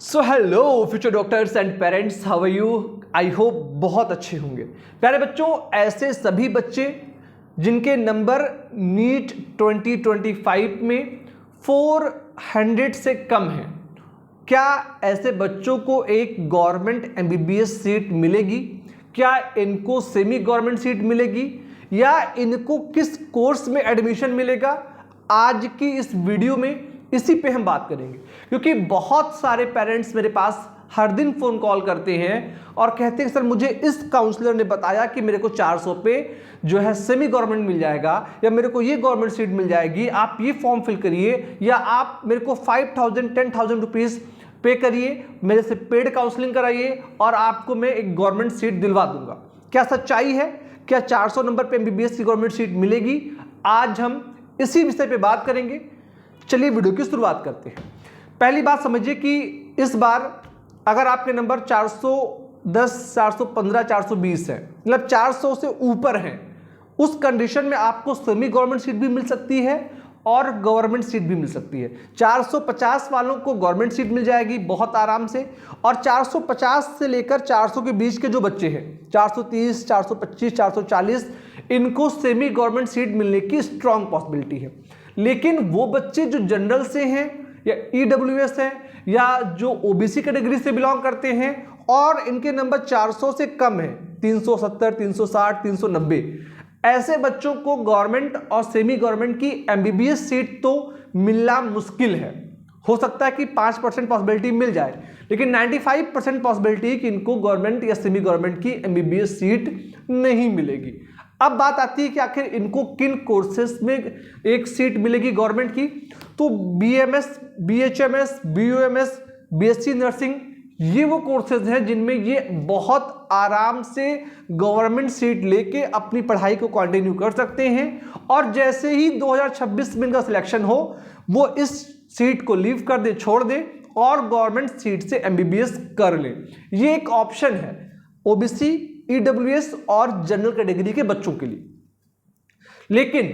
So hello future doctors and parents, how are you? I hope बहुत अच्छे होंगे। प्यारे बच्चों, ऐसे सभी बच्चे जिनके नंबर नीट 2025 में 400 से कम हैं, क्या ऐसे बच्चों को एक गवर्नमेंट एमबीबीएस सीट मिलेगी? क्या इनको सेमी गवर्नमेंट सीट मिलेगी या इनको किस कोर्स में एडमिशन मिलेगा? आज की इस वीडियो में इसी पे हम बात करेंगे, क्योंकि बहुत सारे पेरेंट्स मेरे पास हर दिन फोन कॉल करते हैं और कहते हैं सर मुझे इस काउंसलर ने बताया कि मेरे को 400 पे जो है सेमी गवर्नमेंट मिल जाएगा या मेरे को ये गवर्नमेंट सीट मिल जाएगी, आप ये फॉर्म फिल करिए या आप मेरे को 5,000-10,000 रुपीज पे करिए, मेरे से पेड काउंसलिंग कराइए और आपको मैं एक गवर्नमेंट सीट दिलवा दूंगा। क्या सच्चाई है? क्या 400 नंबर पे एमबीबीएस की गवर्नमेंट सीट मिलेगी? आज हम इसी विषय पे बात करेंगे। चलिए वीडियो की शुरुआत करते हैं। पहली बात समझिए कि इस बार अगर आपके नंबर 410, 415, 420 है, मतलब 400 से ऊपर है, उस कंडीशन में आपको सेमी गवर्नमेंट सीट भी मिल सकती है और गवर्नमेंट सीट भी मिल सकती है। 450 वालों को गवर्नमेंट सीट मिल जाएगी बहुत आराम से, और 450 से लेकर 400 के बीच के जो बच्चे हैं, 430, 425, 440, इनको सेमी गवर्नमेंट सीट मिलने की स्ट्रांग पॉसिबिलिटी है। लेकिन वो बच्चे जो जनरल से हैं या ईडब्ल्यूएस हैं या जो ओबीसी कैटेगरी से बिलोंग करते हैं और इनके नंबर 400 से कम है, 370, 360, 390, ऐसे बच्चों को गवर्नमेंट और सेमी गवर्नमेंट की एमबीबीएस सीट तो मिलना मुश्किल है। हो सकता है कि 5% पॉसिबिलिटी मिल जाए, लेकिन 95% पॉसिबिलिटी कि इनको गवर्नमेंट या सेमी गवर्नमेंट की एमबीबीएस सीट नहीं मिलेगी। अब बात आती है कि आखिर इनको किन कोर्सेस में एक सीट मिलेगी गवर्नमेंट की। तो BMS, BHMS, BUMS, BSc nursing, ये वो कोर्सेज हैं जिनमें ये बहुत आराम से गवर्नमेंट सीट लेके अपनी पढ़ाई को कंटिन्यू कर सकते हैं, और जैसे ही 2026 में इनका सिलेक्शन हो वो इस सीट को लीव कर दे, छोड़ दे और गवर्नमेंट सीट से एमबीबीएस कर ले। ये एक ऑप्शन है ओबीसी, ईडब्ल्यूएस और जनरल कैटेगरी के बच्चों के लिए। लेकिन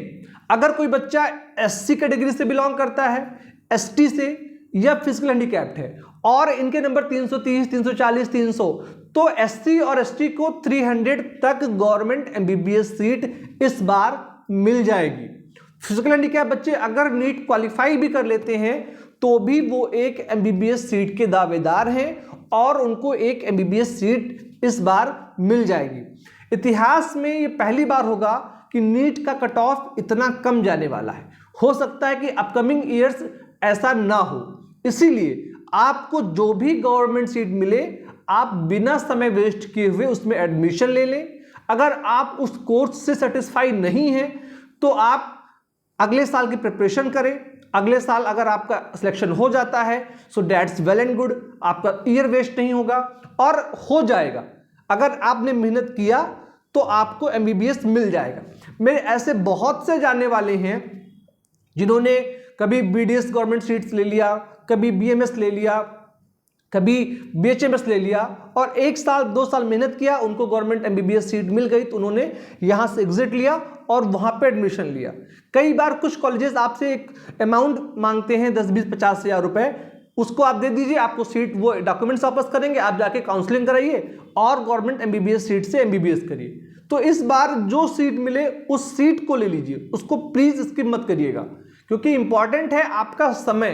अगर कोई बच्चा एससी कैटेगरी से बिलोंग करता है, एसटी से या फिजिकल हैंडीकैप्ड है और इनके नंबर 330, 340, 300, तो एससी और एसटी को 300 तक गवर्नमेंट एमबीबीएस सीट इस बार मिल जाएगी। फिजिकल हैंडीकैप बच्चे अगर नीट क्वालिफाई भी कर लेते हैं तो भी वो एक एमबीबीएस सीट के दावेदार हैं और उनको एक एमबीबीएस सीट इस बार मिल जाएगी। इतिहास में ये पहली बार होगा कि नीट का कट ऑफ इतना कम जाने वाला है। हो सकता है कि अपकमिंग ईयर्स ऐसा ना हो, इसीलिए आपको जो भी गवर्नमेंट सीट मिले आप बिना समय वेस्ट किए हुए उसमें एडमिशन ले लें। अगर आप उस कोर्स से सेटिस्फाई नहीं हैं तो आप अगले साल की प्रिपरेशन करें। अगले साल अगर आपका सिलेक्शन हो जाता है so that's well and good, आपका ईयर वेस्ट नहीं होगा और हो जाएगा। अगर आपने मेहनत किया तो आपको एमबीबीएस मिल जाएगा। मेरे ऐसे बहुत से जानने वाले हैं जिन्होंने कभी बीडीएस गवर्नमेंट सीट्स ले लिया, कभी बीएमएस ले लिया, कभी बीएचएमएस ले लिया और 1 साल 2 साल मेहनत किया, उनको गवर्नमेंट एमबीबीएस सीट मिल गई तो उन्होंने यहाँ से एग्जिट लिया और वहाँ पे एडमिशन लिया। कई बार कुछ कॉलेजेस आपसे एक अमाउंट मांगते हैं 10, 20, 50 हज़ार रुपये, उसको आप दे दीजिए, आपको सीट वो डॉक्यूमेंट्स वापस करेंगे, आप जाके काउंसलिंग कराइए और गवर्नमेंट एमबीबीएस सीट से एमबीबीएस करिए। तो इस बार जो सीट मिले उस सीट को ले लीजिए, उसको प्लीज स्किप मत करिएगा, क्योंकि इंपॉर्टेंट है आपका समय,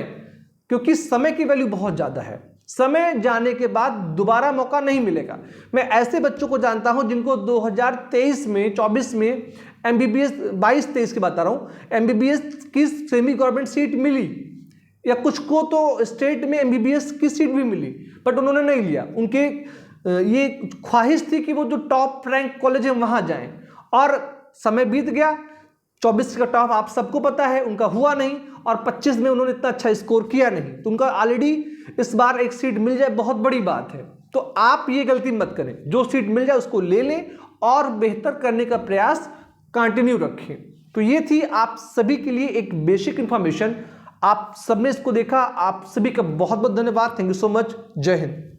क्योंकि समय की वैल्यू बहुत ज़्यादा है। समय जाने के बाद दोबारा मौका नहीं मिलेगा। मैं ऐसे बच्चों को जानता हूं जिनको 2023 में, 24 में एमबीबीएस, 22-23 की बता रहा हूं, एमबीबीएस की सेमी गवर्नमेंट सीट मिली या कुछ को तो स्टेट में एमबीबीएस की सीट भी मिली, बट उन्होंने नहीं लिया। उनके ये ख्वाहिश थी कि वो जो टॉप रैंक कॉलेज है वहां जाएं, और समय बीत गया। 24 का टॉप आप सबको पता है, उनका हुआ नहीं, और 25 में उन्होंने इतना अच्छा स्कोर किया नहीं, तो उनका ऑलरेडी इस बार एक सीट मिल जाए बहुत बड़ी बात है। तो आप ये गलती मत करें, जो सीट मिल जाए उसको ले लें और बेहतर करने का प्रयास कंटिन्यू रखें। तो ये थी आप सभी के लिए एक बेसिक इंफॉर्मेशन। आप सबने इसको देखा, आप सभी का बहुत बहुत धन्यवाद। Thank you so much. जय हिंद।